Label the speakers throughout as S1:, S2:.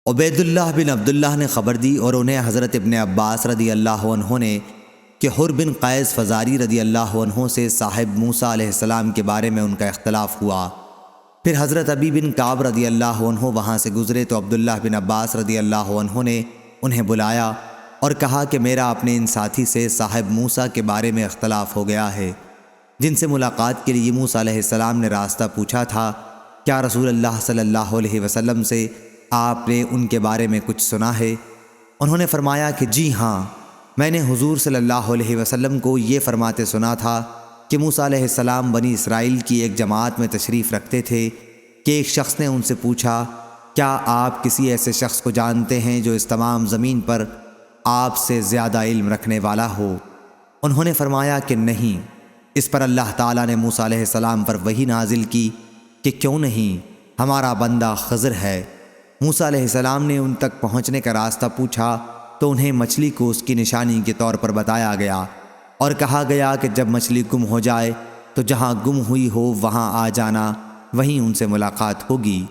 S1: عبید اللہ بن عبداللہ نے خبر دی اور انہیں حضرت ابن عباس رضی اللہ عنہ نے کہ حر بن قیس فزاری رضی اللہ عنہ سے صاحب موسیٰ علیہ السلام کے بارے میں ان کا اختلاف ہوا۔ پھر حضرت ابی بن کعب رضی اللہ عنہ وہاں سے گزرے تو عبداللہ بن عباس رضی اللہ عنہ نے انہیں بلایا اور کہا کہ میرا اپنے ان ساتھی سے صاحب موسیٰ کے بارے میں اختلاف ہو گیا ہے، جن سے ملاقات کے لیے موسیٰ علیہ السلام نے راستہ پوچھا تھا، کیا رسول اللہ صلی اللہ علیہ وسلم سے آپ نے ان کے بارے میں کچھ سنا ہے؟ انہوں نے فرمایا کہ جی ہاں، میں نے حضور صلی اللہ علیہ وسلم کو یہ فرماتے سنا تھا کہ موسیٰ علیہ السلام بنی اسرائیل کی ایک جماعت میں تشریف رکھتے تھے کہ ایک شخص نے ان سے پوچھا، کیا آپ کسی ایسے شخص کو جانتے ہیں جو اس تمام زمین پر آپ سے زیادہ علم رکھنے والا ہو؟ انہوں نے فرمایا کہ نہیں۔ اس پر اللہ تعالیٰ نے موسیٰ علیہ السلام پر وحی نازل کی کہ کیوں نہیں، ہمارا بندہ خضر ہے۔ موسیٰ علیہ السلام نے ان تک پہنچنے کا راستہ پوچھا تو انہیں مچھلی کو اس کی نشانی کے طور پر بتایا گیا اور کہا گیا کہ جب مچھلی گم ہو جائے تو جہاں گم ہوئی ہو وہاں آ جانا، وہیں ان سے ملاقات ہوگی۔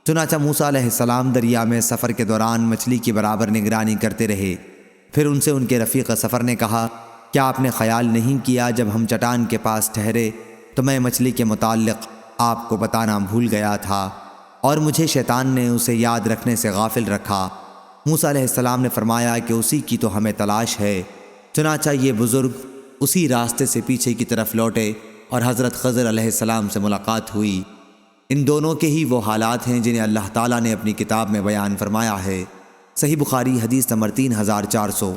S1: چنانچہ موسیٰ علیہ السلام دریا میں سفر کے دوران مچھلی کی برابر نگرانی کرتے رہے۔ پھر ان سے ان کے رفیق سفر نے کہا، کیا آپ نے خیال نہیں کیا جب ہم چٹان کے پاس ٹھہرے تو میں مچھلی کے متعلق آپ کو بتانا بھول گیا تھا اور مجھے شیطان نے اسے یاد رکھنے سے غافل رکھا؟ موسیٰ علیہ السلام نے فرمایا کہ اسی کی تو ہمیں تلاش ہے۔ چنانچہ یہ بزرگ اسی راستے سے پیچھے کی طرف لوٹے اور حضرت خضر علیہ السلام سے ملاقات ہوئی۔ ان دونوں کے ہی وہ حالات ہیں جنہیں اللہ تعالیٰ نے اپنی کتاب میں بیان فرمایا ہے۔ صحیح بخاری حدیث نمبر 3400۔